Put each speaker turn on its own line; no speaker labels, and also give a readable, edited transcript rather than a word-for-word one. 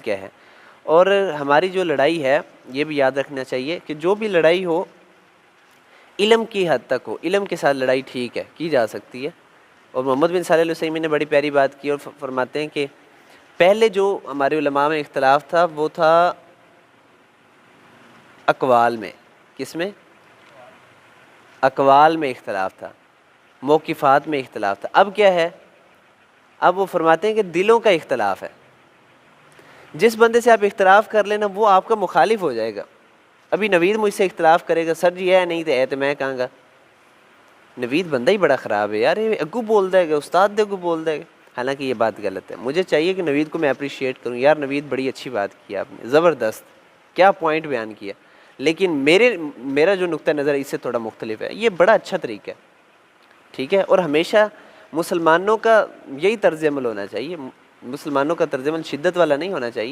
کیا ہے. اور ہماری جو لڑائی ہے یہ بھی یاد رکھنا چاہیے کہ جو بھی لڑائی ہو علم کی حد تک ہو. علم کے ساتھ لڑائی ٹھیک ہے، کی جا سکتی ہے. اور محمد بن صالح العثیمین نے بڑی پیاری بات کی اور فرماتے ہیں کہ پہلے جو ہمارے علماء میں اختلاف تھا وہ تھا اقوال میں. کس میں؟ اقوال میں اختلاف تھا، موقفات میں اختلاف تھا. اب کیا ہے؟ اب وہ فرماتے ہیں کہ دلوں کا اختلاف ہے. جس بندے سے آپ اختلاف کر لینا وہ آپ کا مخالف ہو جائے گا. ابھی نوید مجھ سے اختلاف کرے گا، سر جی ہے نہیں تے تو میں کہاں گا نوید بندہ ہی بڑا خراب ہے یار، یہ اگو بول دے گا، استاد دے اگو بول دے گا. حالانکہ یہ بات غلط ہے. مجھے چاہیے کہ نوید کو میں اپریشیٹ کروں، یار نوید بڑی اچھی بات کی آپ نے، زبردست، کیا پوائنٹ بیان کیا. لیکن میرا جو نقطہ نظر ہے اس سے تھوڑا مختلف ہے. یہ بڑا اچھا طریقہ ہے، ٹھیک ہے. اور ہمیشہ مسلمانوں کا یہی طرز عمل ہونا چاہیے. مسلمانوں کا طرز عمل شدت والا نہیں ہونا چاہیے.